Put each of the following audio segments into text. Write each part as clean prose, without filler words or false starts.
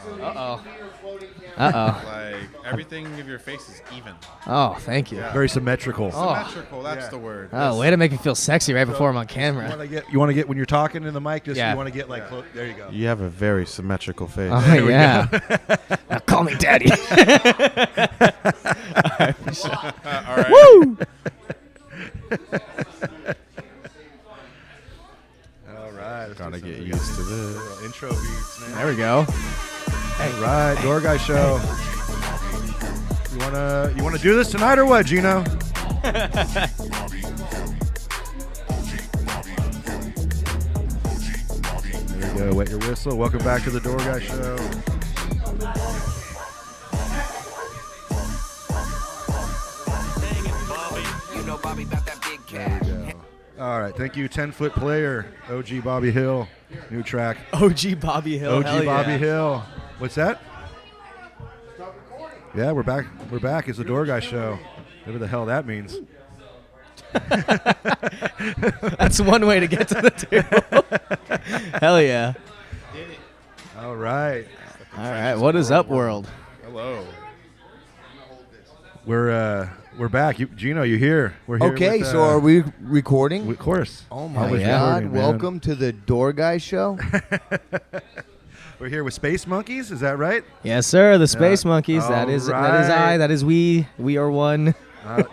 Uh-oh. Like, everything of your face is even. Oh, thank you. Yeah. Very symmetrical. Symmetrical, that's the word. Oh, way to make me feel sexy right before I'm on You camera. want to get when you're talking in the mic. Just Yeah. you want to get like there you go. You have a very symmetrical face. Oh, yeah. Now call me daddy. All right. Woo! All right. Gotta get used to this. Intro beats, man. There we go. All right, Door Guy Show. You wanna do this tonight or what, Gino? There you go. Wet your whistle. Welcome back to the Door Guy Show. There you go. All right, thank you, 10-foot player, OG Bobby Hill. New track. OG Bobby Hill. OG hell Bobby yeah. Hill. What's that? Yeah, we're back. We're back. It's the Door Guy Show. Whatever the hell that means. That's one way to get to the table. Hell yeah. All right. All right. What is up, world? Hello. We're back. Gino, you here? We're here. Okay, with, so are we recording? Of course. Oh my Always God! recording, man. Welcome to the Door Guy Show. We're here with Space Monkeys. Is that right? Yes, sir. The Space Monkeys. That All is right. I. That is we. We are one.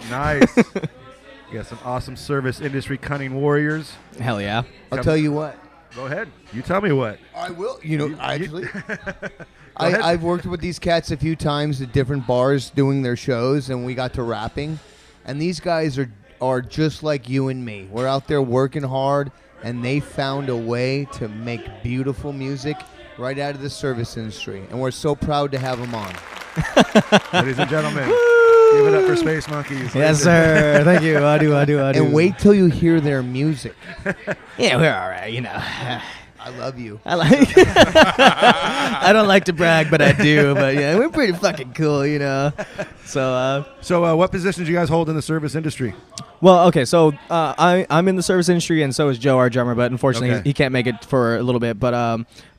Nice. You got some awesome service industry cunning warriors. Hell yeah. I'll tell you what. Go ahead. You tell me what. I will. You know, actually, ahead. I've worked with these cats a few times at different bars doing their shows, and we got to rapping. And these guys are just like you and me. We're out there working hard, and they found a way to make beautiful music right out of the service industry. And we're so proud to have them on. Ladies and gentlemen, give it up for Space Monkeys. Yes, sir. Thank you. I do. And wait till you hear their music. Yeah, we're all right. You know. I love you. I like. I don't like to brag, but I do. But yeah, we're pretty fucking cool, you know. So. So, what positions do you guys hold in the service industry? Well, okay. So I'm in the service industry, and so is Joe, our drummer. But unfortunately, Okay. he can't make it for a little bit. But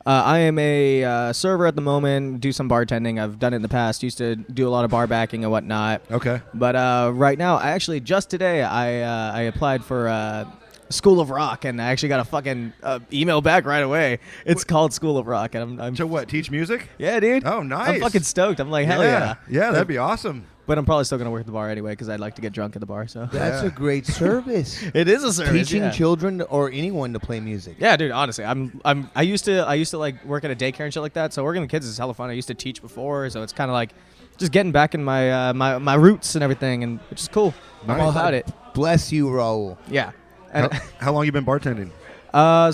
I am a server at the moment. Do some bartending. I've done it in the past. Used to do a lot of bar backing and whatnot. Okay. But right now, I actually just today I applied for School of Rock, and I actually got a fucking email back right away. It's called School of Rock, and I'm To what? Teach music? yeah, dude. Oh, nice. I'm fucking stoked. I'm like, hell yeah. Yeah, that'd be awesome. But I'm probably still gonna work at the bar anyway because I'd like to get drunk at the bar. So That's a great service. it is a service. Teaching yeah. children or anyone to play music. Yeah, dude. Honestly, I used to like work at a daycare and shit like that. So working with kids is hella fun. I used to teach before, so it's kind of like just getting back in my my roots and everything, and which is cool. I'm all about it. Bless you, Raul. Yeah. How, And how long you been bartending?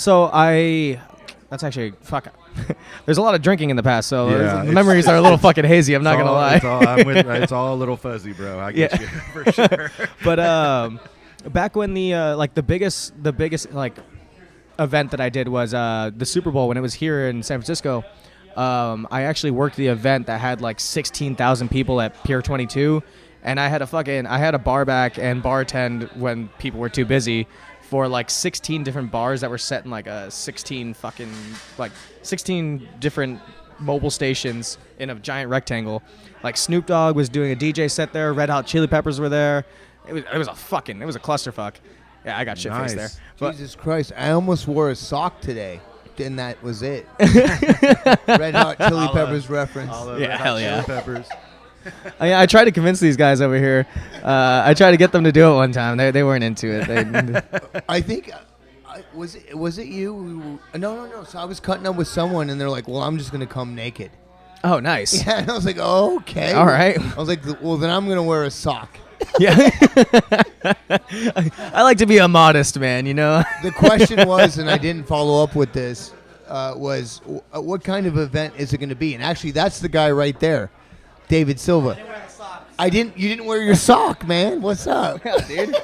so that's actually fuck. There's a lot of drinking in the past, so Yeah, the it's- memories are a little fucking hazy. I'm not gonna lie. It's all a little fuzzy, bro. I get Yeah. you for sure. But back when the like the biggest like event that I did was the Super Bowl when it was here in San Francisco. I actually worked the event that had like 16,000 people at Pier 22, and I had a bar back and bartend when people were too busy for like 16 different bars that were set in like a 16 different mobile stations in a giant rectangle. Like Snoop Dogg was doing a DJ set there. Red Hot Chili Peppers were there. It was a clusterfuck. Yeah, I got shit faced there. Nice. But Jesus Christ. I almost wore a sock today, and that was it. Red Hot Chili Peppers reference. All the Yeah, Red Hot hell Chili yeah. Peppers. I tried to convince these guys over here. I tried to get them to do it one time. They weren't into it. I think, was it you? No. So I was cutting up with someone, and they're like, well, I'm just going to come naked. Oh, nice. Yeah, and I was like, oh, okay. All right. I was like, well, then I'm going to wear a sock. Yeah. I like to be a modest man, you know? The question was, and I didn't follow up with this, was what kind of event is it going to be? And actually, that's the guy right there, David Silva. You didn't wear your sock, man. What's up? Yeah, dude.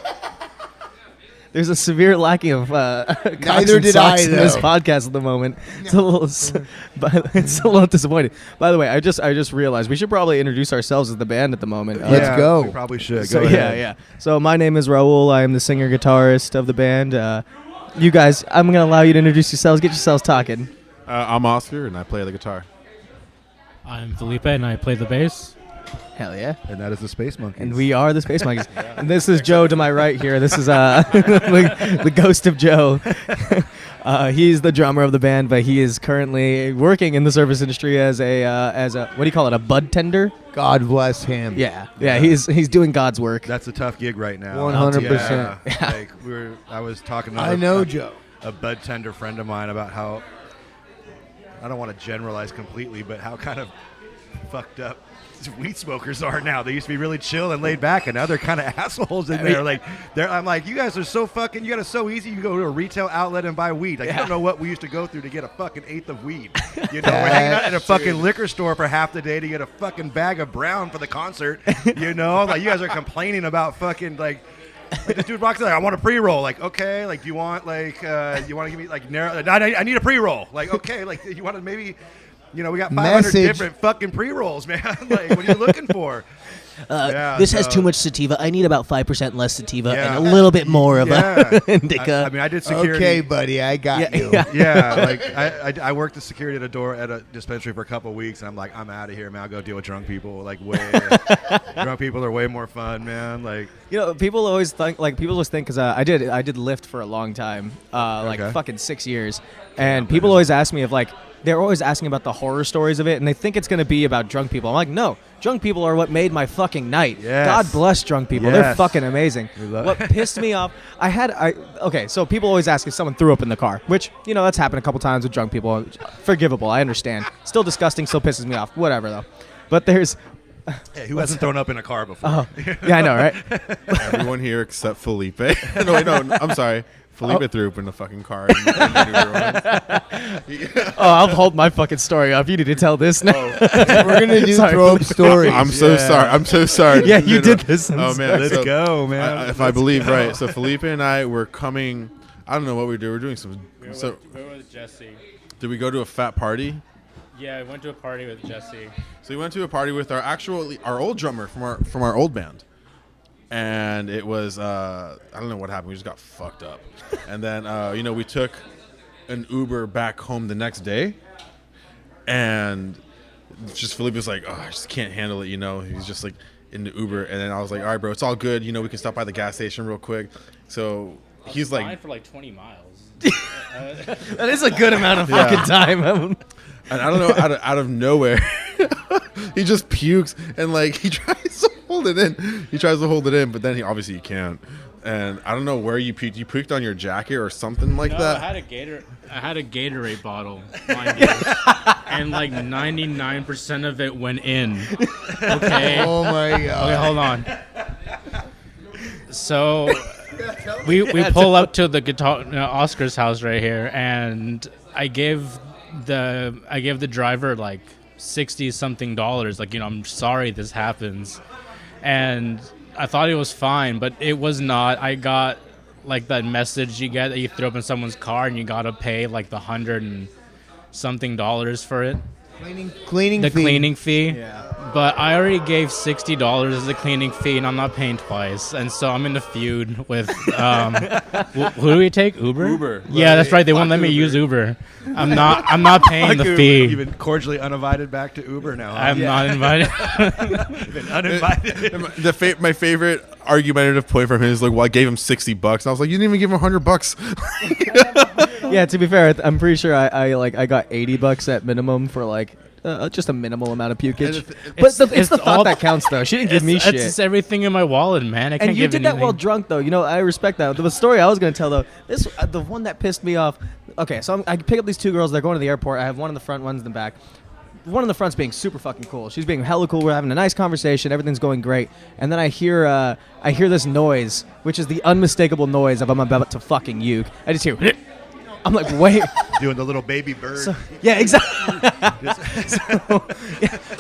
There's a severe lacking of cocks Neither and did socks I, in this though. podcast at the moment. It's a little, it's a little disappointing. By the way, I just realized we should probably introduce ourselves as the band at the moment. Let's Yeah, go. We probably should. So Go ahead. yeah. So my name is Raul. I am the singer guitarist of the band. You guys, I'm gonna allow you to introduce yourselves. Get yourselves talking. I'm Oscar, and I play the guitar. I'm Felipe, and I play the bass. Hell yeah. And that is the Space Monkeys. And we are the Space Monkeys. And this is Joe to my right here. This is the ghost of Joe. He's the drummer of the band, but he is currently working in the service industry as a what do you call it? A bud tender? God bless him. Yeah. He's doing God's work. That's a tough gig right now. 100%. Yeah. Like I was talking to I know Joe. a bud tender friend of mine about how, I don't want to generalize completely, but how kind of fucked up weed smokers are now. They used to be really chill and laid back, and now they're kind of assholes in there. Like, I'm like, you guys are so fucking, you got it so easy. You can go to a retail outlet and buy weed. Like, you don't know what we used to go through to get a fucking eighth of weed. You know, we're hanging out at a fucking liquor store for half the day to get a fucking bag of brown for the concert. You know, like, you guys are complaining about fucking, like this dude walks in, like, I want a pre-roll. Like, okay, like, do you want, like, you want to give me, like, I need a pre-roll. Like, okay, like, you want to maybe, you know, we got 500 different fucking pre-rolls, man. Like, what are you looking for? This has too much sativa. I need about 5% less sativa and a little bit more of a indica. I mean, I did security. Okay, buddy, I got you. Yeah, like I worked as security at a door at a dispensary for a couple of weeks, and I'm like, I'm out of here, man. I'll go deal with drunk people. Like, drunk people are way more fun, man. Like, you know, people always think because I did Lyft for a long time, like fucking 6 years, and people always ask me if like. They're always asking about the horror stories of it, and they think it's going to be about drunk people. I'm like, no, drunk people are what made my fucking night. Yes. God bless drunk people. Yes. They're fucking amazing. What pissed me off, okay, so people always ask if someone threw up in the car, which, you know, that's happened a couple times with drunk people. Forgivable, I understand. Still disgusting, still pisses me off. Whatever, though. But there's... Hey, who hasn't thrown up in a car before? Yeah, I know, right? Everyone here except Felipe. No, I'm sorry. Felipe threw up in the fucking car. I'll hold my fucking story up. You need to tell this now. We're gonna do throw up stories. I'm so sorry. Yeah, you did this. Oh man, Let's go, man. If I believe right, so Felipe and I were coming. I don't know what we do. We're doing some. We were with Jesse. Did we go to a fat party? Yeah, I went to a party with Jesse. So we went to a party with our old drummer from our old band. And it was, I don't know what happened. We just got fucked up. And then, we took an Uber back home the next day. And just Felipe was like, I just can't handle it, you know. He's just like in the Uber. And then I was like, all right, bro, it's all good. You know, we can stop by the gas station real quick. So he's like. For like 20 miles. That is a good amount of fucking time. And I don't know, out of nowhere, he just pukes and like he tries to hold it in. But then he can't. And I don't know where you puked. You puked on your jacket or something like that. I had a Gatorade bottle, mind you, and like 99% of it went in. Okay. Oh my god. Okay, hold on. So we pull up to the Oscar's house right here, and I gave the driver like $60-something. Like, you know, I'm sorry this happens. And I thought it was fine, but it was not. I got like that message you get that you throw up in someone's car and you gotta pay like the $100-something for it. Cleaning fee. Yeah. But I already gave $60 as a cleaning fee, and I'm not paying twice. And so I'm in a feud with who do we take? Uber. Yeah, that's right. They won't let me use Uber. I'm not paying the fee. You've been cordially uninvited back to Uber now. Huh? I'm not invited. You've been uninvited. My favorite argumentative point from him is like, well, I gave him $60, and I was like, you didn't even give him $100. Yeah, to be fair, I'm pretty sure I got $80 at minimum for like just a minimal amount of pukage. But it's the thought that counts, though. She didn't give me shit. It's everything in my wallet, man. I can't and you give did anything. that while drunk, though. You know, I respect that. The story I was going to tell, though, the one that pissed me off. Okay, so I pick up these two girls. They're going to the airport. I have one in the front, one's in the back. One in the front's being super fucking cool. She's being hella cool. We're having a nice conversation. Everything's going great. And then I hear this noise, which is the unmistakable noise of I'm about to fucking uke. I just hear. I'm like, wait. Doing the little baby bird. Yeah, exactly.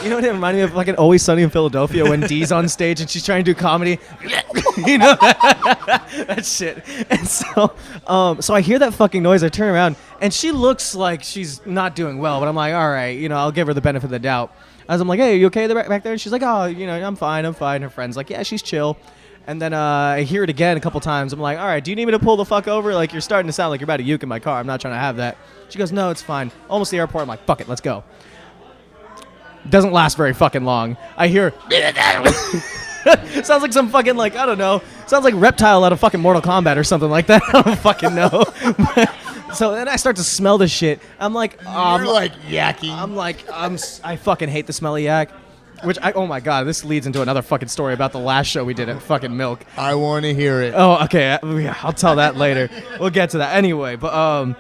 You know what it reminded me of? Fucking Always Sunny in Philadelphia when Dee's on stage and she's trying to do comedy. You know that shit. And so I hear that fucking noise. I turn around and she looks like she's not doing well. But I'm like, all right, you know, I'll give her the benefit of the doubt. As I'm like, hey, are you okay back there? And she's like, oh, you know, I'm fine. Her friend's like, yeah, she's chill. And then I hear it again a couple times. I'm like, all right, do you need me to pull the fuck over? Like, you're starting to sound like you're about to uke in my car. I'm not trying to have that. She goes, no, it's fine. Almost the airport. I'm like, fuck it, let's go. Doesn't last very fucking long. I hear sounds like some fucking like I don't know. Sounds like Reptile out of fucking Mortal Kombat or something like that. I don't fucking know. So then I start to smell the shit. I'm like, You're like yakking. I fucking hate the smell of yak. Which oh my god, this leads into another fucking story about the last show we did at fucking Milk. I want to hear it. Oh, okay. I'll tell that later. We'll get to that anyway. But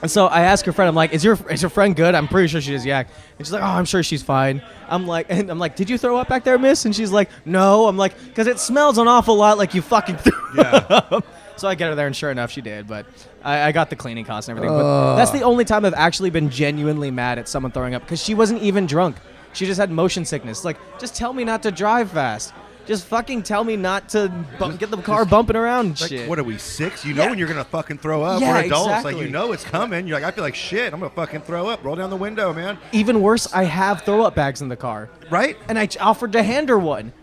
and so I asked her friend, I'm like, is your friend good? I'm pretty sure she does yak. And she's like, oh, I'm sure she's fine. I'm like, did you throw up back there, miss? And she's like, no. I'm like, because it smells an awful lot like you fucking threw up. So I get her there, and sure enough, she did. But I got the cleaning costs and everything. But that's the only time I've actually been genuinely mad at someone throwing up, because she wasn't even drunk. She just had motion sickness. Like, just tell me not to drive fast. Just fucking tell me not to get the car bumping around and like, shit. What are we, 6? You know when you're going to fucking throw up. Yeah, We're adults. exactly. Like, you know it's coming. You're like, I feel like shit. I'm going to fucking throw up. Roll down the window, man. Even worse, I have throw-up bags in the car. Right? And I offered to hand her one.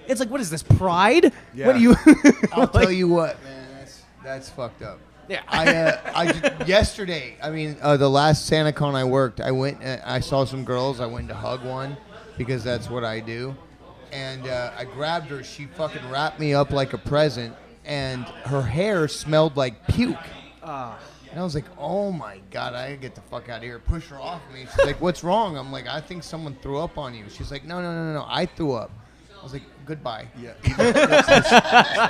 It's like, what is this, pride? Yeah. What do you... I'll tell you what, man. That's fucked up. Yeah. Yesterday, the last SantaCon I worked, I went, I saw some girls. I went to hug one because that's what I do. And I grabbed her. She fucking wrapped me up like a present, and her hair smelled like puke. And I was like, oh my God, I gotta get the fuck out of here. Push her off me. She's like, what's wrong? I'm like, I think someone threw up on you. She's like, no, I threw up. I was like, goodbye. Yeah.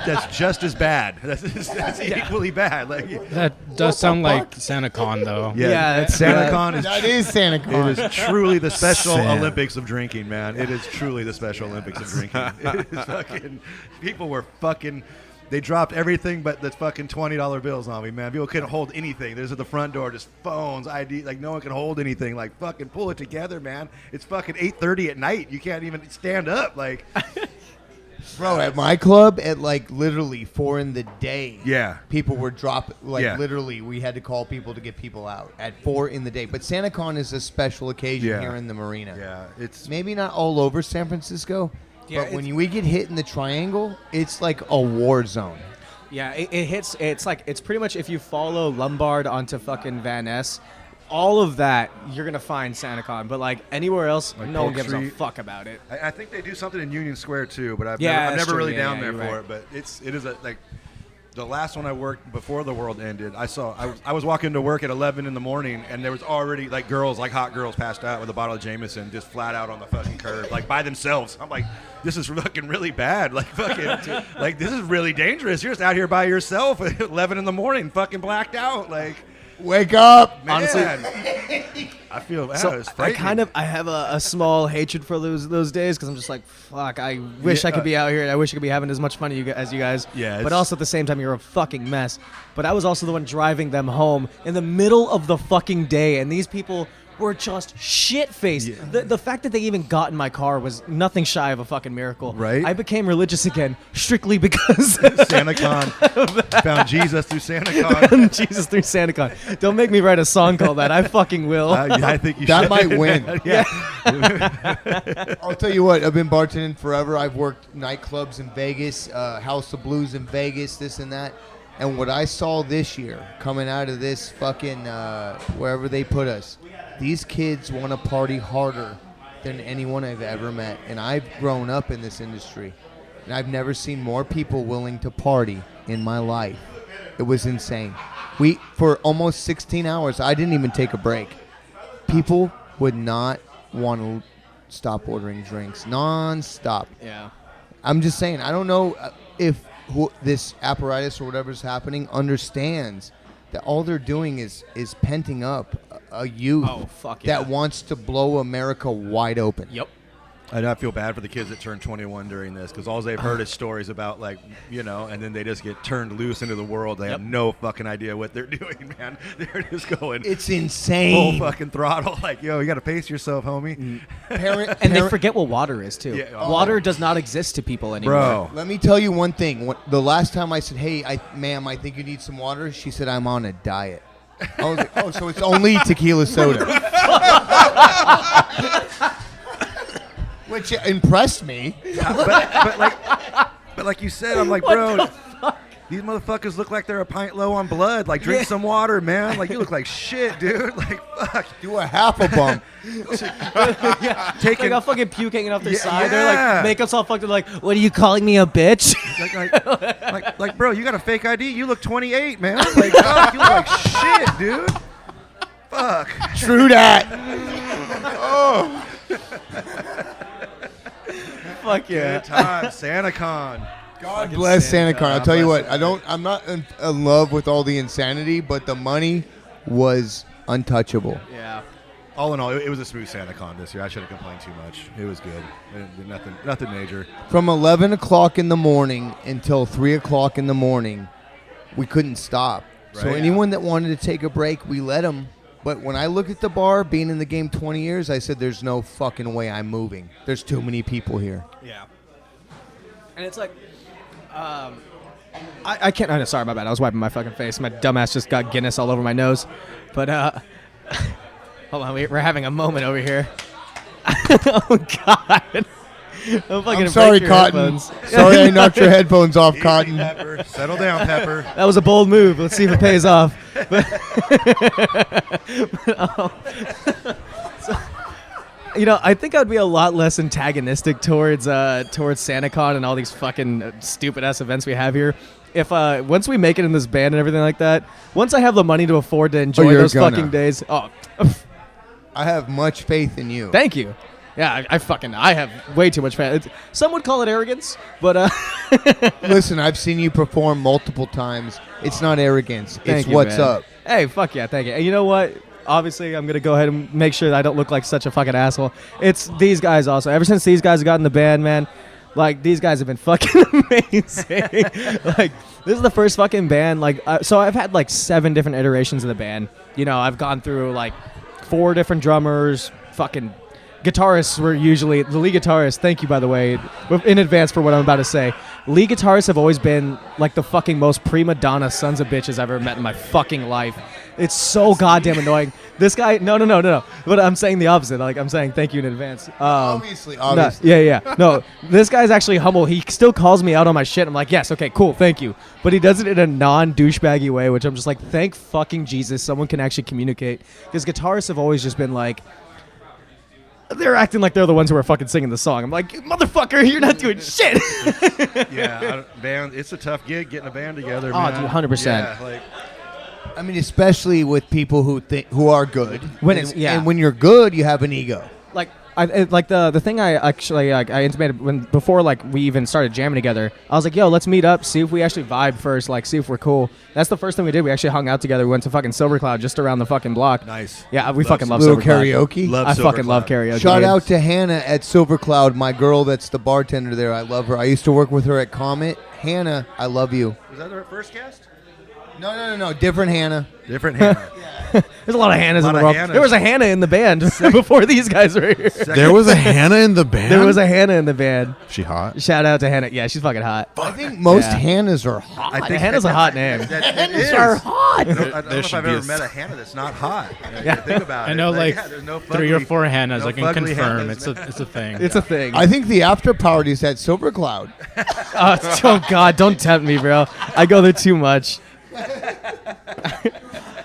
That's just as bad. That's equally bad. Like, That does sound like SantaCon, though. Yeah, it's, SantaCon is That is SantaCon. It is truly the Special Sam. Olympics of drinking, man. It is truly the Special Olympics of drinking. It is fucking. People were fucking. They dropped everything but the fucking $20 bills on me, man. People couldn't hold anything. There's at the front door, just phones, ID. Like, no one can hold anything. Like, fucking pull it together, man. It's fucking 8:30 at night. You can't even stand up. Like, Bro, at my club, at like literally 4 in the day, yeah. people were dropping. Like Yeah. literally, we had to call people to get people out at 4 in the day. But SantaCon is a special occasion Yeah. here in the marina. Yeah, it's Maybe not all over San Francisco, Yeah, but when we get hit in the triangle, it's like a war zone. Yeah, it hits. It's like, it's pretty much if you follow Lombard onto fucking Van Ness, all of that you're gonna find SantaCon. But like anywhere else, Like no one Polk gives a Street. fuck about it. I think they do something in Union Square too, but I'm Yeah, that's never true. really Yeah, down yeah, there you're for right. it. But it is like the last one I worked before the world ended. I was walking to work at 11 in the morning, and there was already like girls, like hot girls, passed out with a bottle of Jameson, just flat out on the fucking curb, like by themselves. I'm like, this is fucking really bad. Like fucking, like this is really dangerous. You're just out here by yourself at 11 in the morning, fucking blacked out, like. Wake up! Man, Honestly- I feel bad. So It's I frightening. I have a small hatred for those days, because I'm just like, fuck, I wish I Yeah. could be out here, and I wish I could be having as much fun as you guys. Yeah, But it's- also at the same time, you're a fucking mess. But I was also the one driving them home in the middle of the fucking day, and these people were just shit-faced. Yeah. The fact that they even got in my car was nothing shy of a fucking miracle. Right? I became religious again strictly because SantaCon found Jesus through SantaCon. Jesus through SantaCon. Don't make me write a song called that. I fucking will. I think you That should. might win. Yeah. I'll tell you what, I've been bartending forever. I've worked nightclubs in Vegas, House of Blues in Vegas, this and that. And what I saw this year, coming out of this fucking, wherever they put us, these kids want to party harder than anyone I've ever met. And I've grown up in this industry. And I've never seen more people willing to party in my life. It was insane. For almost 16 hours, I didn't even take a break. People would not want to stop ordering drinks non-stop. Yeah. I'm just saying, I don't know if this apparatus or whatever's happening understands that all they're doing is penting up a youth Oh, fuck yeah. that wants to blow America wide open. Yep. I feel bad for the kids that turn 21 during this, because all they've heard is stories about, like, you know, and then they just get turned loose into the world. They have no fucking idea what they're doing, man. They're just going It's full insane. fucking throttle. Like, yo, you got to pace yourself, homie. And they forget what water is, too. Yeah. Water does not exist to people anymore. Bro. Let me tell you one thing. The last time I said, hey, ma'am, I think you need some water, she said, I'm on a diet. I was like, oh, so it's only tequila soda. Which impressed me. But like you said, I'm like, bro, these motherfuckers look like they're a pint low on blood. Like, drink some water, man. Like, you look like shit, dude. Like, fuck. Do a half a bump. They got fucking puke hanging off their side. They're yeah. like, makeup's all fucked up. Like, what are you calling me, a bitch? Like, bro, you got a fake ID. You look 28, man. Like, fuck, you look like shit, dude. Fuck. True that. Fuck yeah. Good time, SantaCon. God bless SantaCon. I'll tell you what. I'm not in love with all the insanity, but the money was untouchable. Yeah. All in all, it was a smooth SantaCon this year. I shouldn't complain too much. It was good. Nothing major. From 11 o'clock in the morning until 3 o'clock in the morning, we couldn't stop. So Right. anyone that wanted to take a break, we let them. But when I looked at the bar, being in the game 20 years, I said, there's no fucking way I'm moving. There's too many people here. Yeah. And it's like, I can't. Oh, sorry, my bad. I was wiping my fucking face. My dumbass just got Guinness all over my nose. But hold on, we're having a moment over here. Oh God. I'm sorry, Cotton. Sorry I knocked your headphones off, Cotton. Pepper. Settle down, Pepper. That was a bold move. Let's see if it pays off. I think I'd be a lot less antagonistic towards SantaCon and all these fucking stupid ass events we have here. If once we make it in this band and everything like that, once I have the money to afford to enjoy those fucking days, I have much faith in you. thank you. Yeah, I have way too much faith. Some would call it arrogance, but Listen, I've seen you perform multiple times. It's not arrogance. Thank It's you, what's man. up. Hey, fuck yeah, thank you. And you know what? Obviously, I'm going to go ahead and make sure that I don't look like such a fucking asshole. It's these guys also. Ever since these guys got in the band, man, like, these guys have been fucking amazing. Like, this is the first fucking band. Like, so I've had, like, 7 different iterations of the band. I've gone through, like, 4 different drummers, fucking guitarists were usually the lead guitarists. Thank you, by the way, in advance for what I'm about to say. Lead guitarists have always been like the fucking most prima donna sons of bitches I've ever met in my fucking life. It's so goddamn annoying. This guy, no. But I'm saying the opposite. Like, I'm saying thank you in advance. Obviously. No, yeah. No, this guy's actually humble. He still calls me out on my shit. I'm like, yes, okay, cool, thank you. But he does it in a non-douchebaggy way, which I'm just like, thank fucking Jesus, someone can actually communicate. Because guitarists have always just been like, they're acting like they're the ones who are fucking singing the song. I'm like, motherfucker, you're not doing shit. Yeah, band. It's a tough gig getting a band together. Oh, man. dude, 100%. Yeah, like, I mean, especially with people who are good. And when you're good, you have an ego. Like the thing I actually I intimated before like we even started jamming together. I was like, yo, let's meet up, see if we actually vibe first, like see if we're cool. That's the first thing we did. We actually hung out together. We went to fucking Silver Cloud just around the fucking block. nice. Yeah, we fucking love Little Silver Cloud. karaoke. Love I Silver fucking Cloud. love karaoke. Shout dude. out to Hannah at Silver Cloud, my girl that's the bartender there. I love her. I used to work with her at Comet. Hannah, I love you. Was that our first guest? No. Different Hannah. Different Hannah. There's a lot of Hannahs in the of world. Hannahs. There was a Hannah in the band before these guys were here. There was a Hannah in the band. There was a Hannah in the band. She hot. Shout out to Hannah. Yeah, she's fucking hot. I think most Yeah. Hannahs are hot. I think Hannah's a hot name. Hannahs are hot. I don't know There if should I've be ever a met a Hannah that's not hot. Yeah. Think about it. I know like there's no 3 or fugly- 4 Hannahs. no I can fugly confirm. Hannahs, It's a thing. It's a thing. I think the after party's at Silver Cloud. Oh God, don't tempt me, bro. I go there too much.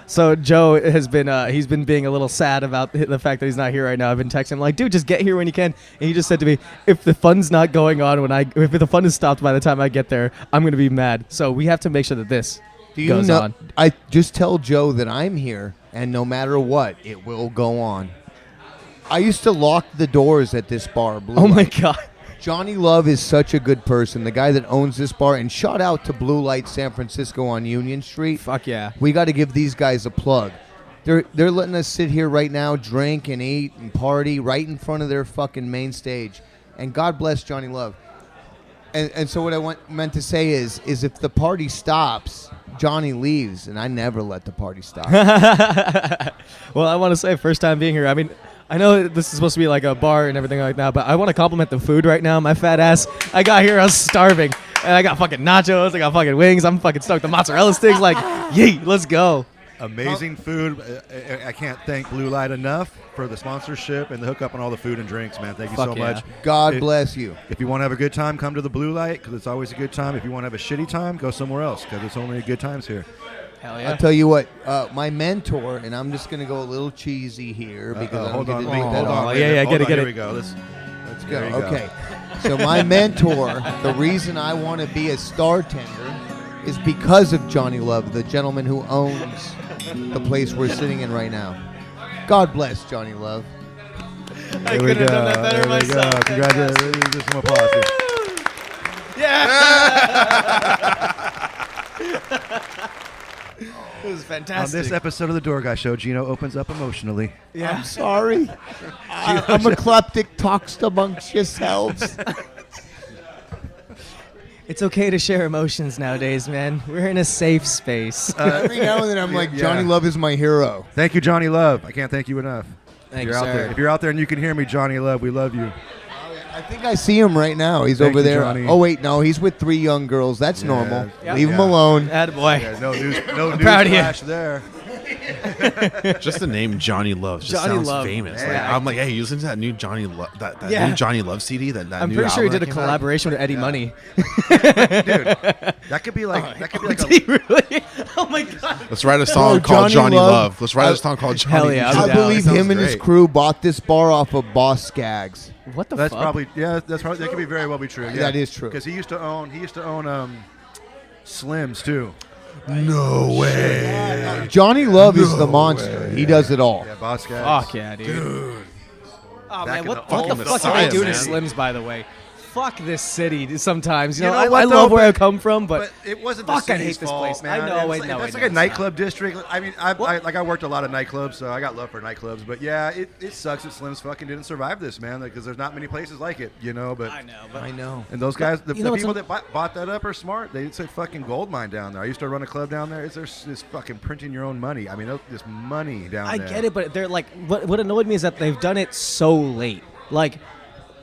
So Joe has been he's been being a little sad about the fact that he's not here right now. I've been texting him like, dude, just get here when you can. And he just said to me, if the fun's not going on if the fun is stopped by the time I get there, I'm gonna be mad. So we have to make sure that this Do you goes know? on. I just tell Joe that I'm here, and no matter what, it will go on. I used to lock the doors at this bar. Blue Oh my Light. God. Johnny Love is such a good person. The guy that owns this bar, and shout out to Blue Light San Francisco on Union Street. Fuck yeah. We got to give these guys a plug. They're letting us sit here right now, drink and eat and party right in front of their fucking main stage. And God bless Johnny Love. And so what I meant to say is if the party stops, Johnny leaves, and I never let the party stop. Well, I want to say first time being here. I mean, I know this is supposed to be like a bar and everything like that, but I want to compliment the food right now. My fat ass, I got here, I was starving. And I got fucking nachos, I got fucking wings, I'm fucking stoked. The mozzarella sticks, like, yee, let's go. Amazing food. I can't thank Blue Light enough for the sponsorship and the hookup on all the food and drinks, man. Thank you so much. God bless you. If you want to have a good time, come to the Blue Light because it's always a good time. If you want to have a shitty time, go somewhere else because it's only good times here. Hell yeah. I'll tell you what, my mentor, and I'm just going to go a little cheesy here because hold on. Yeah, get it. Here we go. Let's go. Okay. So my mentor, the reason I want to be a star tender is because of Johnny Love, the gentleman who owns the place we're sitting in right now. God bless Johnny Love. I could have done that better myself. Go. Congratulations. Just some applause here. It was fantastic. On this episode of The Door Guy Show, Gino opens up emotionally. Yeah. I'm sorry. I'm eclectic. Talks amongst yourselves. It's okay to share emotions nowadays, man. We're in a safe space. Every now and then I'm like, Johnny Love is my hero. Thank you, Johnny Love. I can't thank you enough. Thank you, Out there. If you're out there and you can hear me, Johnny Love, we love you. I think I see him right now. He's Thank over you, there. Johnny. Oh, wait, no. He's with 3 young girls. That's normal. Yep. Leave him alone. Attaboy. Yeah, no news proud of you. flash there. Just the name Johnny Love just Johnny sounds Love. famous. Yeah. Like, I'm like, hey, you listen to that new Johnny Love, that Yeah. new Johnny Love CD? That I'm new pretty sure he album did a that came out? collaboration with Eddie Money. Dude, that could be like Did he really? Oh my god. Let's write a song Bro, called Johnny Johnny Love. Love. Let's write a song called Johnny Hell yeah, Love. I'm I down. believe Sounds him and his great. crew bought this bar off of Boss Skaggs. What the That's fuck? probably that could be very well be true. Yeah. That is true. Because he used to own Slims too. No way. Johnny Love is the monster. He does it all. Yeah, Boss guys. Fuck yeah, dude. Oh Back man, in what the the ultimate fuck are they science, doing to man. Slims, by the way? Fuck this city sometimes. You know, You know what, I though? love where I But- come from, but It wasn't fuck, the I city's hate this fault, place. man. I know, It's I know. That's I like know. a nightclub district. I mean, I worked a lot of nightclubs, so I got love for nightclubs. But yeah, it sucks that Slim's fucking didn't survive this, man, because there's not many places like it, you know. But I know, but I know. and those guys, the you know what's people that bought that up are smart. It's a fucking gold mine down there. I used to run a club down there. There's this fucking printing your own money. I mean, this money down I there. get it, but they're like, what annoyed me is that they've done it so late. Like,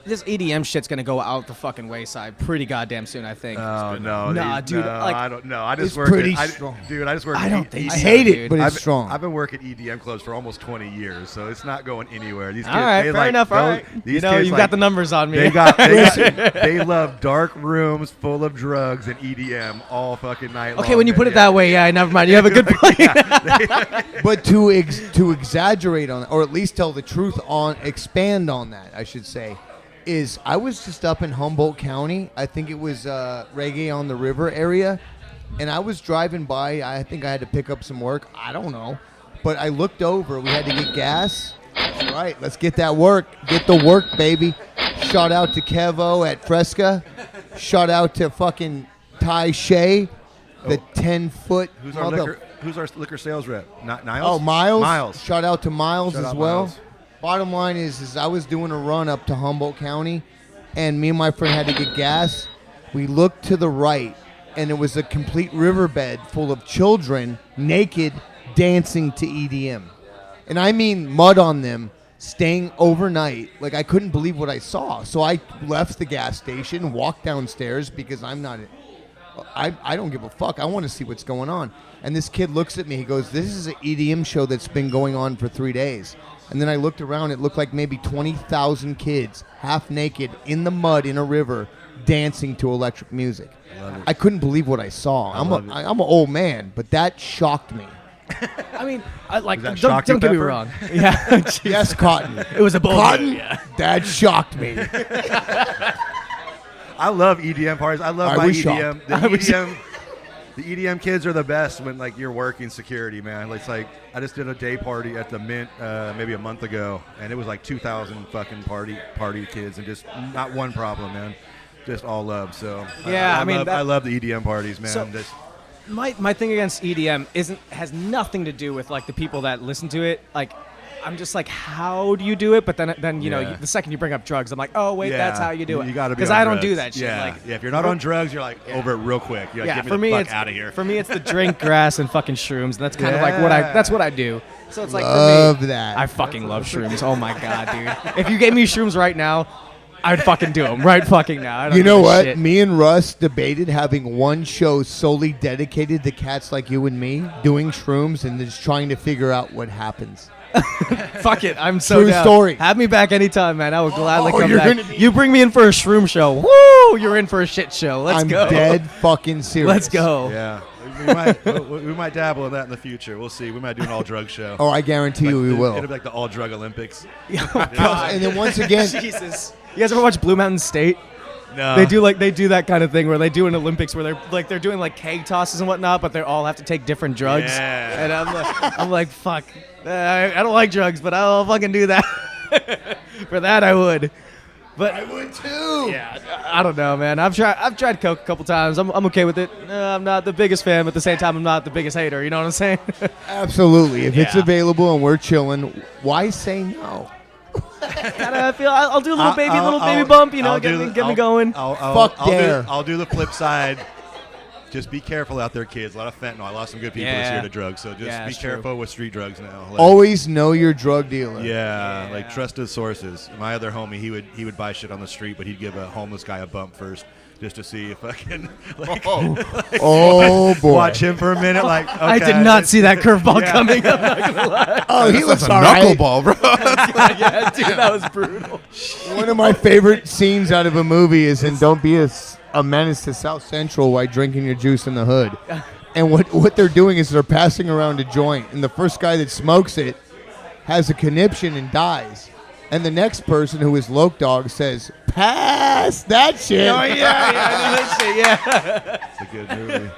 this EDM shit's gonna go out the fucking wayside pretty goddamn soon, I think. Oh no, Nah, dude, No, like, I don't know. I just it's work. pretty I strong. just work. I don't think I so, hate it, dude. but it's I've, strong. I've been working EDM clubs for almost 20 years, so it's not going anywhere. These kids, All right, they fair like enough. All those- right, These you know, kids you've like, got the numbers on me. they love dark rooms full of drugs and EDM all fucking night long. Okay, when you put it Yeah. that way, yeah, never mind. You have a good point. But to exaggerate on, or at least tell the truth on, expand on that, I should say, is I was just up in Humboldt County. I think it was Reggae on the River area, and I was driving by. I think I had to pick up some work. I don't know, but I looked over. We had to get gas. That's right. Let's get that work. Get the work, baby. Shout out to Kevo at Fresca. Shout out to fucking Ty Shea, the 10-foot Who's our liquor sales rep? Not Niles. Oh, Miles. Miles. Shout out to Miles Shout as out well. Miles. Bottom line is I was doing a run up to Humboldt County, and me and my friend had to get gas. We looked to the right, and it was a complete riverbed full of children naked dancing to EDM. And I mean mud on them, staying overnight. Like, I couldn't believe what I saw. So I left the gas station, walked downstairs because I don't give a fuck. I want to see what's going on. And this kid looks at me. He goes, "This is an EDM show that's been going on for 3 days." And then I looked around. It looked like maybe 20,000 kids, half naked, in the mud in a river, dancing to electric music. I couldn't believe what I saw. I'm an old man, but that shocked me. I mean, I like. Does that Don't shock you, get me Pepper? wrong. Yeah, Yes, Cotton. it was a bull. Cotton, Yeah. that shocked me. I love EDM parties. I love I my was EDM. shocked. The EDM kids are the best when like you're working security, man. It's like I just did a day party at the Mint maybe a month ago, and it was like 2,000 fucking party kids, and just not one problem, man. Just all love. So Yeah, I mean, I love the EDM parties, man. So- Just- My thing against EDM has nothing to do with like the people that listen to it. Like, I'm just like, how do you do it? But then you know, Yeah. the second you bring up drugs, I'm like, oh wait, yeah, that's how you do it. You got to be because on I don't do drugs. that shit. Yeah, Like, yeah. If you're not on drugs, you're like over it real quick. You're like, yeah, get me for the me, fuck it's out of here. For me, it's the drink grass and fucking shrooms, and that's kind of like Yeah. that's what I do. So it's like Love for me, that. I fucking love shrooms. Oh my god, dude! If you gave me shrooms right now, I'd fucking do them right fucking now. I don't You know give a what? shit. Me and Russ debated having one show solely dedicated to cats like you and me doing shrooms and just trying to figure out what happens. Fuck it. I'm so True down. story. Have me back anytime, man. I would gladly come you're back. gonna be- You bring me in for a shroom show. Woo! You're in for a shit show. Let's I'm go. dead fucking serious. Let's go. Yeah, we might dabble in that in the future. We'll see. We might do an all drug show. Oh, I guarantee you we will. It'll be like the all drug Olympics. And then once again, Jesus. You guys ever watch Blue Mountain State? No, They do that kind of thing where they do an Olympics where they're doing like keg tosses and whatnot, but they all have to take different drugs. Yeah. And I'm like, fuck. I don't like drugs, but I'll fucking do that. For that, I would. But I would too. yeah, I don't know, man. I've tried coke a couple times. I'm okay with it. I'm not the biggest fan, but at the same time, I'm not the biggest hater. You know what I'm saying? Absolutely. If it's Yeah. available and we're chilling, why say no? I feel I'll do a little baby I'll- bump. You know, I'll get do me the- going. Fuck dare. I'll do the flip side. Just be careful out there, kids. A lot of fentanyl. I lost some good people this Yeah. year to drugs, so just Yeah, be it's true. careful with street drugs now. Like, Always know your drug dealer. yeah, like trusted sources. My other homie, he would buy shit on the street, but he'd give a homeless guy a bump first, just to see if I can like, Oh boy. watch him for a minute. Like, okay, I did not see that curveball coming. I'm not gonna lie. Oh, he looks That's a all right. knuckleball, bro. Yeah, dude, that was brutal. One of my favorite scenes out of a movie is in Don't Be a Menace to South Central while drinking your juice in the hood. And what they're doing is they're passing around a joint, and the first guy that smokes it has a conniption and dies. And the next person, who is Loke Dog, says, "Pass that shit." Oh yeah, I knew that shit. Yeah. It's a good movie.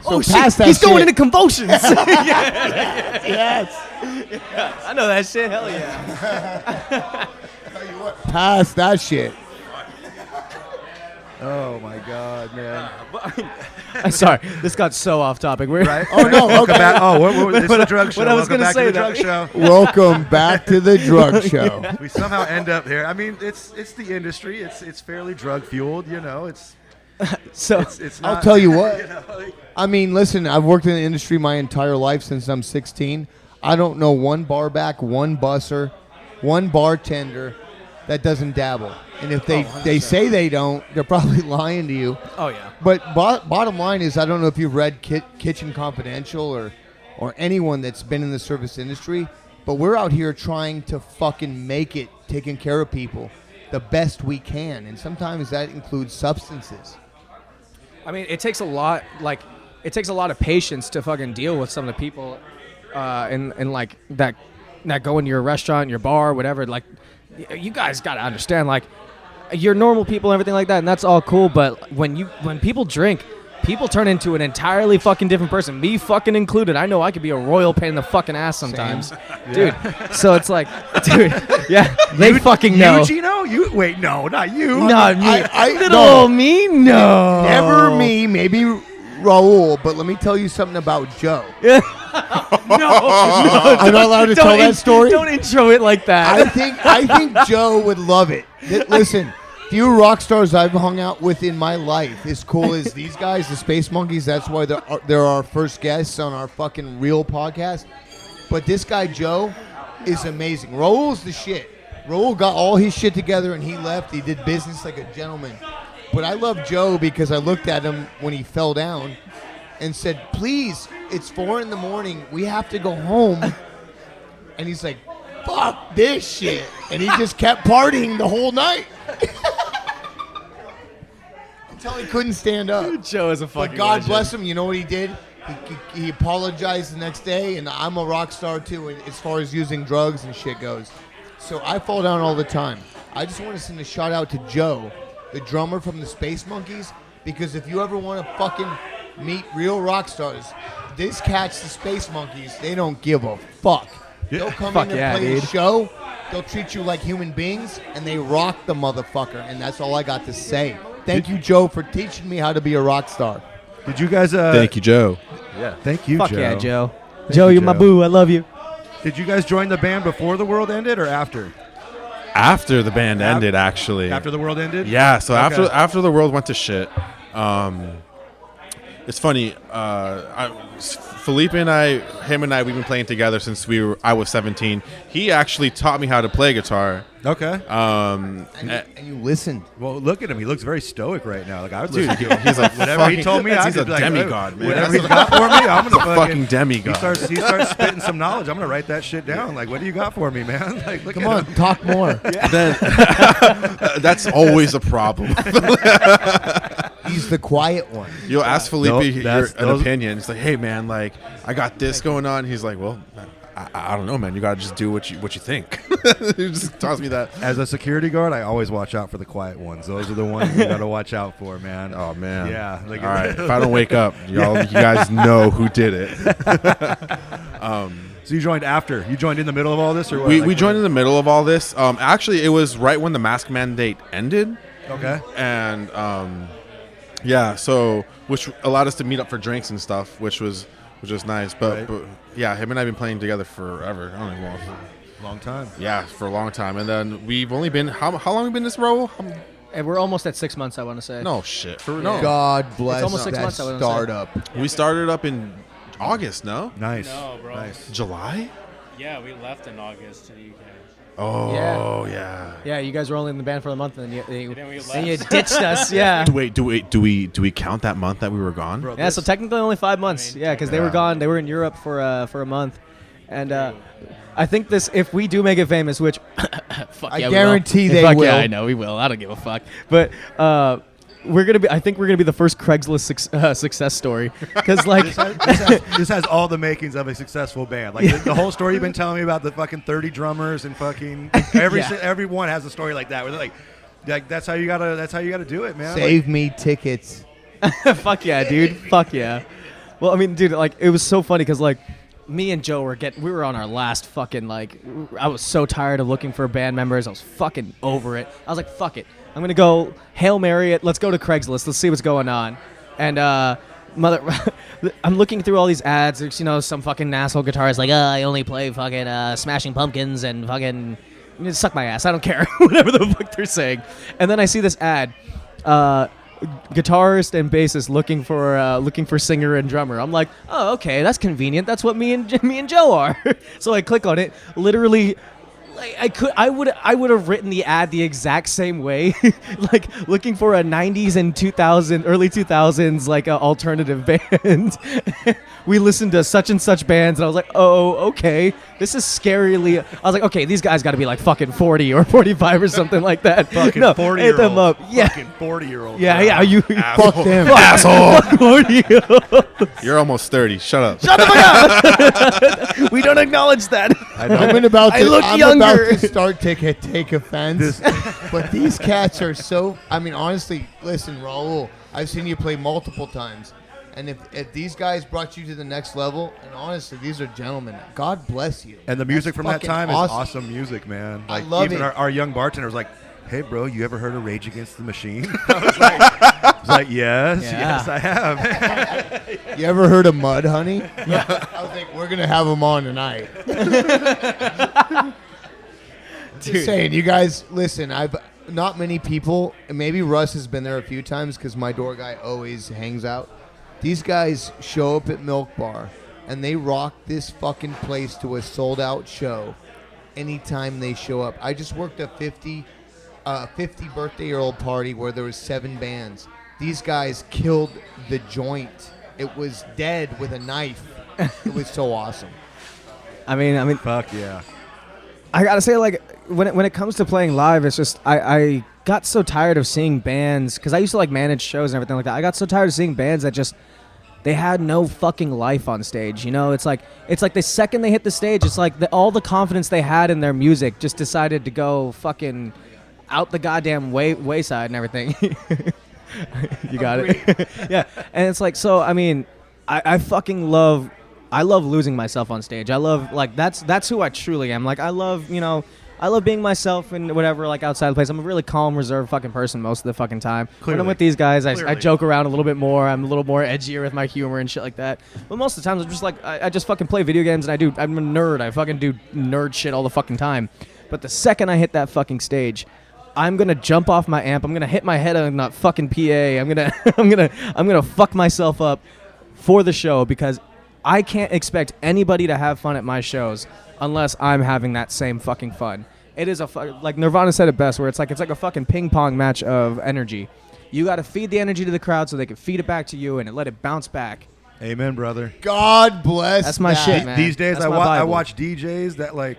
Oh pass shit, that he's going shit. into convulsions. Yes. I know that shit. Hell yeah. Pass that shit. Oh my god, man! I'm sorry, this got so off topic. We're Right? Oh no. Welcome Okay. back. Oh, this is the drug show. what I was Welcome gonna back say, to the though. drug show. Welcome back to the drug show. We somehow end up here. I mean, it's the industry. It's fairly drug fueled. You know, it's so. it's not. I'll tell you what. You know, like, I mean, listen, I've worked in the industry my entire life since I'm 16. I don't know one bar back, one busser, one bartender that doesn't dabble. And if they say they don't, they're probably lying to you. Oh yeah. But bottom line is, I don't know if you've read Kitchen Confidential or anyone that's been in the service industry, but we're out here trying to fucking make it, taking care of people the best we can. And sometimes that includes substances. I mean, it takes a lot. Like, it takes a lot of patience to fucking deal with some of the people, in like that go into your restaurant, your bar, whatever. Like, you guys gotta understand, like, you're normal people and everything like that, and that's all cool. But when people drink, people turn into an entirely fucking different person. Me fucking included. I know I could be a royal pain in the fucking ass sometimes, dude. So it's like, dude, yeah, they fucking know. You, Gino? You wait? No, not you. Not me. I- Little no. old me? No. Never me, maybe Raul, but let me tell you something about Joe. No. I'm not allowed to tell that story? Don't intro it like that. I think Joe would love it. Listen, few rock stars I've hung out with in my life, as cool as these guys, the Space Monkeys. That's why they're our first guests on our fucking real podcast. But this guy Joe is amazing. Raul's the shit. Raul got all his shit together and he left. He did business like a gentleman. But I love Joe because I looked at him when he fell down and said, "Please, it's 4 a.m. We have to go home." And he's like, "Fuck this shit." And he just kept partying the whole night. Until he couldn't stand up. Joe is a fucking But God legend. bless him. You know what he did? He apologized the next day, and I'm a rock star too as far as using drugs and shit goes. So I fall down all the time. I just want to send a shout out to Joe, the drummer from the Space Monkeys, because if you ever want to fucking meet real rock stars, this catch the Space Monkeys, they don't give a fuck. They'll come Fuck in and yeah, play dude. a show. They'll treat you like human beings, and they rock the motherfucker. And that's all I got to say. Thank you, Joe, for teaching me how to be a rock star. Did you guys? Thank you, Joe. Yeah. Thank you, Fuck Joe. yeah, Joe. Thank Joe, you, you're my Joe. boo. I love you. Did you guys join the band before the world ended or after? After the band ended, actually. After the world ended? Yeah. So Okay. after the world went to shit, it's funny. Felipe and him and I, we've been playing together since I was 17. He actually taught me how to play guitar. Okay. And you listened. Well, look at him. He looks very stoic right now. Like I would listen to him. He's like Whatever he told me, he's I'd a be like, demigod, man. Whatever he's got for me, I'm gonna fucking demigod. He starts spitting some knowledge. I'm gonna write that shit down. Like, what do you got for me, man? Like, look Come at on, him. talk more. Then that's always a problem. He's the quiet one. You'll ask Felipe Nope, an opinion. It's like, hey man, like I got this going on. He's like, well, I don't know, man. You gotta just do what you think. He just tells me that. As a security guard, I always watch out for the quiet ones. Those are the ones you gotta watch out for, man. Oh man. Yeah. Like, all right. If I don't wake up, you guys know who did it. So you joined after? You joined in the middle of all this, or what? We joined in the middle of all this. Actually, it was right when the mask mandate ended. Okay. And yeah, so which allowed us to meet up for drinks and stuff, which was nice. But yeah, him and I have been playing together forever. I don't know. Long time. Yeah, for a long time. And then we've only been how long have we been in this role? And we're almost at 6 months, I want to say. No shit. No. God bless almost 6 that months, I wouldn't say. startup. We started up in August, no? Nice. No, bro. Nice. July? Yeah, we left in August to the UK. Oh, yeah. Yeah, you guys were only in the band for a month, and then you left. ditched us. Yeah. Wait, do we count that month that we were gone? Bro, Yeah, so technically only 5 months. Yeah, because they were gone. They were in Europe for a month, and I think if we do make it famous, which fuck I yeah, guarantee we will. they Fuck will. yeah, I know we will. I don't give a fuck. But I think we're gonna be the first Craigslist success story, because like This has all the makings of a successful band. Like the whole story you've been telling me about the fucking 30 drummers and fucking everyone has a story like that. Where they're like that's how you gotta do it, man. Save me tickets. fuck yeah, dude. Fuck yeah. Well, I mean, dude, like it was so funny because like me and Joe we were on our last fucking like I was so tired of looking for band members. I was fucking over it. I was like, fuck it. I'm gonna go Hail Mary it. Let's go to Craigslist. Let's see what's going on. And I'm looking through all these ads. There's some fucking asshole guitarist like, I only play fucking Smashing Pumpkins and fucking suck my ass. I don't care. Whatever the fuck they're saying. And then I see this ad. Guitarist and bassist looking for singer and drummer. I'm like, oh, okay, that's convenient. That's what me and Joe are. So I click on it. Literally, like I would have written the ad the exact same way, like looking for a 90s and early 2000s like alternative band. We listened to such and such bands, and I was like, oh, okay, this is scarily. I was like, okay, these guys got to be like fucking 40 or 45 or something like that. Fucking no, 40 hit them up. Yeah, fucking 40-year-old. yeah. You Fuck them. Asshole. fuck 40. You're almost 30. Shut up. Shut the fuck up. We don't acknowledge that. I'm about younger. to start take offense, but these cats are so. I mean, honestly, listen, Raul. I've seen you play multiple times, and if these guys brought you to the next level, and honestly, these are gentlemen. God bless you. And the music That's from that fucking time awesome. is awesome music, man. I Like love even it. our young bartender was like, "Hey, bro, you ever heard of Rage Against the Machine?" I was like, Yeah. yes, I have. You ever heard of Mud Honey? Yeah. I was like, we're gonna have them on tonight. Just saying, you guys, listen. Not many people, and maybe Russ has been there a few times because my door guy always hangs out. These guys show up at Milk Bar, and they rock this fucking place to a sold-out show anytime they show up. I just worked a 50 birthday-year-old party where there was 7 bands. These guys killed the joint. It was dead with a knife. It was so awesome. I mean, Fuck yeah. I gotta say, like, when it comes to playing live, it's just I got so tired of seeing bands, because I used to like manage shows and everything like that. I got so tired of seeing bands that just they had no fucking life on stage. It's like the second they hit the stage, it's like all the confidence they had in their music just decided to go fucking out the goddamn wayside and everything. You got it. Yeah, and it's like, so I mean, I fucking love. I love losing myself on stage. I love, like, that's who I truly am. Like, I love being myself and whatever, like, outside the place. I'm a really calm, reserved fucking person most of the fucking time. When I'm with these guys, I joke around a little bit more. I'm a little more edgier with my humor and shit like that. But most of the times, I'm just like, I just fucking play video games, and I'm a nerd. I fucking do nerd shit all the fucking time. But the second I hit that fucking stage, I'm gonna jump off my amp. I'm gonna hit my head on that fucking PA. I'm gonna I'm gonna fuck myself up for the show because I can't expect anybody to have fun at my shows unless I'm having that same fucking fun. It is like Nirvana said it best, where it's like a fucking ping pong match of energy. You got to feed the energy to the crowd so they can feed it back to you and let it bounce back. Amen, brother. God bless. That's my that. shit, man. These days, That's I my Bible. watch DJs that like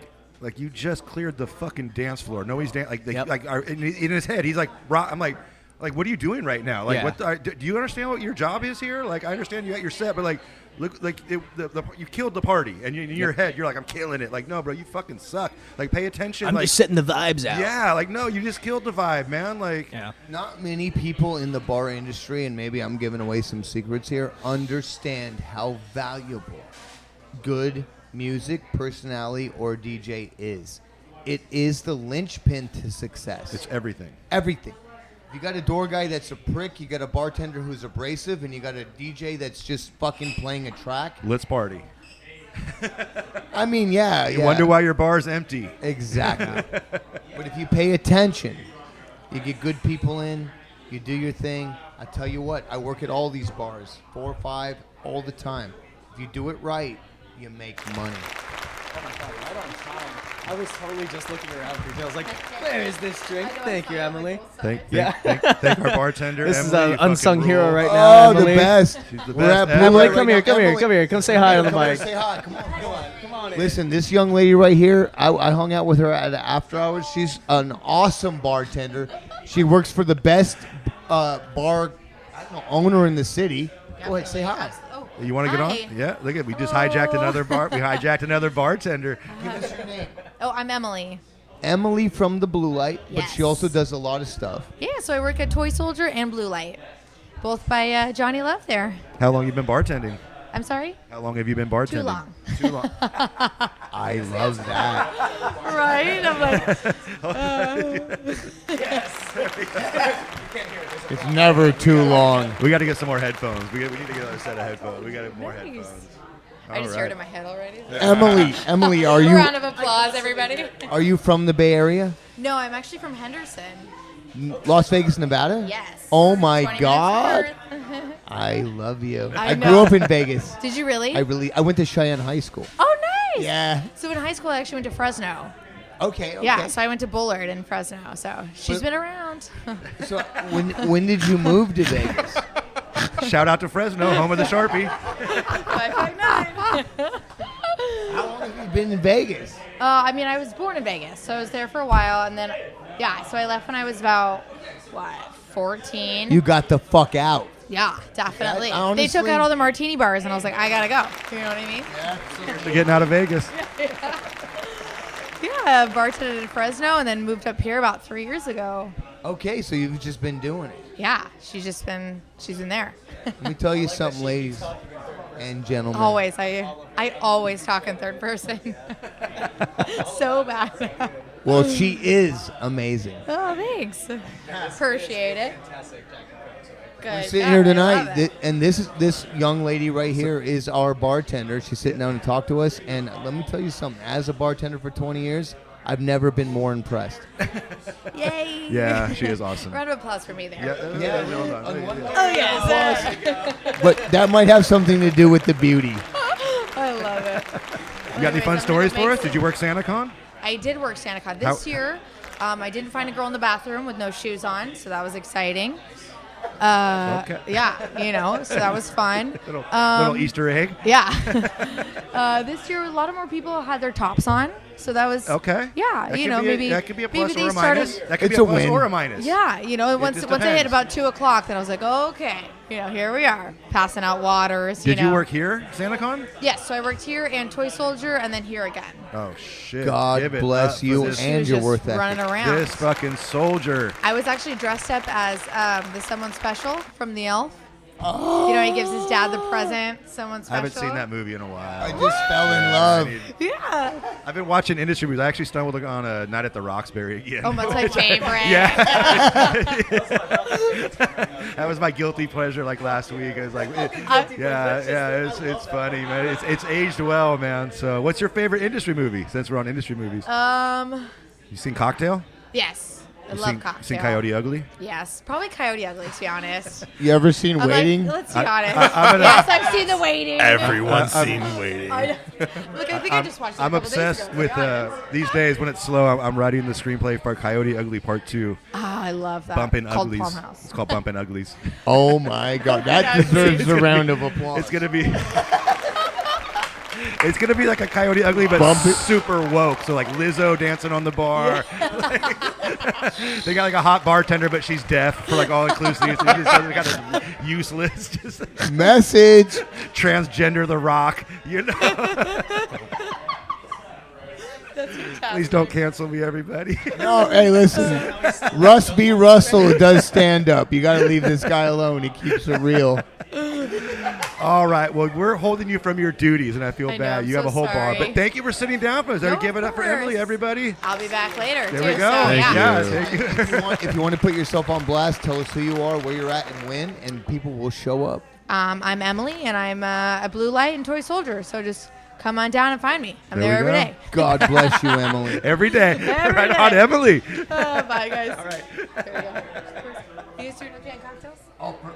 you just cleared the fucking dance floor. Nobody's Yep. in his head. He's like, I'm like, what are you doing right now? Like, Yeah. do you understand what your job is here? Like, I understand you got your set, but like, look, like you killed the party, and in your head, you're like, I'm killing it. Like, no, bro, you fucking suck. Like, pay attention. I'm like, just setting the vibes out. yeah, like, no, you just killed the vibe, man. Like, Yeah. Not many people in the bar industry, and maybe I'm giving away some secrets here, understand how valuable good music, personality, or DJ is. It is the linchpin to success. it's everything. Everything. You got a door guy that's a prick, you got a bartender who's abrasive, and you got a DJ that's just fucking playing a track. Let's party. I mean, yeah. You wonder why your bar's empty. Exactly. But if you pay attention, you get good people in, you do your thing. I tell you what, I work at all these bars, 4 or 5, all the time. If you do it right, you make money. Oh my God, right on time. I was totally just looking around for you. I was like, where is this drink? Thank you, Emily. Thank Yeah. our bartender. This Emily, is an you fucking unsung hero rule. right now, Oh, the Emily. best. She's the We're best. at Blue Emily, Light come right here, now. come here, Emily, come here. Come say hi on the come here, mic. Say hi. Come on, come on. Come on in. Listen, this young lady right here, I hung out with her at after hours. She's an awesome bartender. She works for the best bar owner in the city. Go ahead, say hi. You want to get Hi. on? Yeah, look at we just hijacked another bar. We hijacked another bartender. Give us your name. Oh, I'm Emily. Emily from the Blue Light, but she Yes. also does a lot of stuff. Yeah, so I work at Toy Soldier and Blue Light, both by Johnny Love there. How long you been bartending? I'm sorry? How long have you been bartending? Too long. Too long. I love that. Right? I'm like, It's never too long. We got to get some more headphones. We need to get another set of headphones. We got to get more Nice. headphones. I just All heard right. in my head already. Emily, are A you round of applause, everybody. are you from the Bay Area? No, I'm actually from Henderson. Las Vegas, Nevada? Yes. Oh my 20 minutes God. north. I love you. I I know. grew up in Vegas. Did you really? I went to Cheyenne High School. Oh, nice. Yeah. So in high school, I actually went to Fresno. Okay. Yeah, so I went to Bullard in Fresno. So she's But- been around. So when did you move to Vegas? Shout out to Fresno, home of the Sharpie. 559. How long have you been in Vegas? I mean, I was born in Vegas, so I was there for a while, and then, yeah, so I left when I was about, 14? You got the fuck out. Yeah, definitely. Yeah, They took honestly- out all the martini bars, and I was like, I gotta go. You know what I mean? They're getting out of Vegas. Yeah, bartended in Fresno, and then moved up here about 3 years ago. Okay, so you've just been doing it. Yeah, she's been there. Let me tell you something, ladies and gentlemen. Always, I always talk in third person. So bad. Well, she is amazing. Oh, thanks. Appreciate it. Good. We're sitting Yeah, here I love tonight, it. and this young lady right here is our bartender. She's sitting down to talk to us, and let me tell you something. As a bartender for 20 years, I've never been more impressed. Yay. Yeah, she is awesome. Round of applause for me there. Yeah. Oh, yes. But that might have something to do with the beauty. I love it. You got any fun stories for us? Did you work SantaCon? I did work SantaCon. This year, I didn't find a girl in the bathroom with no shoes on, so that was exciting. Okay. Yeah, so that was fun. Little Easter egg. Yeah. This year, a lot of more people had their tops on, so that was Okay. Yeah, That you could know, be maybe that could be a plus maybe or they a minus. started. That could It's be a a plus win. or a minus. Yeah, once just it hit depends. about 2:00, then I was like, okay, here we are, passing out waters. Did you know. work here, SantaCon? Yes, so I worked here and Toy Soldier, and then here again. Oh shit! God Give it bless up for you this, She and was your just worth running ethic. around. this fucking soldier. I was actually dressed up as the Someone Special from The Elf. You know, he gives his dad the present, Someone I Special. haven't seen that movie in a I while. just fell in love. Yeah. I've been watching industry movies. I actually stumbled on a Night at the Roxbury again. Oh, that's my favorite. That was my guilty pleasure like last week. I was like, it's funny, man. It's aged well, man. So, what's your favorite industry movie? Since we're on industry movies, you seen Cocktail? Yes. I love cocktail. Seen Coyote Ugly? Yes, probably Coyote Ugly, to be honest. You ever seen I'm Waiting? Like, let's be honest. I'm Yes, I've seen The Waiting. Everyone's seen Waiting. Look, I think I just watched it I'm a couple obsessed days ago, with to be honest. these days when it's slow. I'm writing the screenplay for Coyote Ugly Part 2. Ah, I love that. Bumpin' Called Uglies. Farmhouse. It's called Bumpin' Uglies. Oh my God, that deserves a round of applause. It's gonna be. It's gonna be like a Coyote Ugly, but super woke. So like Lizzo dancing on the bar. They got like a hot bartender, but she's deaf for like all inclusive. So they got a useless, just Message. transgender The Rock. You know. That's fantastic. Please don't cancel me, everybody. No, hey, listen. Russ B. Russell does stand up. You got to leave this guy alone. He keeps it real. All right. Well, we're holding you from your duties, and I feel I know, bad. I'm You so have a whole bar. sorry. But thank you for sitting down for us. No, Give it up for of Emily, course. everybody. I'll be back later. There too, we go. So, Thank yeah. you. Thank you. If you want to put yourself on blast, tell us who you are, where you're at, and when, and people will show up. I'm Emily, and I'm a blue light and toy soldier. So just come on down and find me. I'm There there we every go. day. God bless you, Emily. Every day. Every Right day. on, Emily. Bye, guys. All right. There we go. You guys doing okay on cocktails?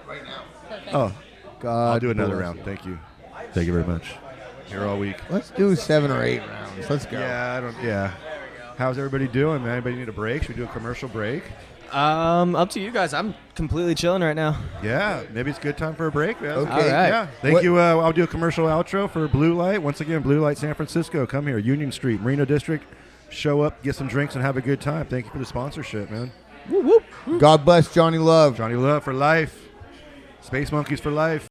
Right now. Perfect. Oh, God I'll do another bless round. you. Thank you. Thank you very much. Here all week. Let's do 7 or 8 rounds. Let's go. Yeah. How's everybody doing, man? Anybody need a break? Should we do a commercial break? Up to you guys. I'm completely chilling right now. Yeah, maybe it's a good time for a break. Man. Okay. All right. Yeah. Thank What- you. I'll do a commercial outro for Blue Light. Once again, Blue Light San Francisco. Come here, Union Street, Marina District. Show up, get some drinks, and have a good time. Thank you for the sponsorship, man. God bless Johnny Love. Johnny Love for life. Space Monkeys for life.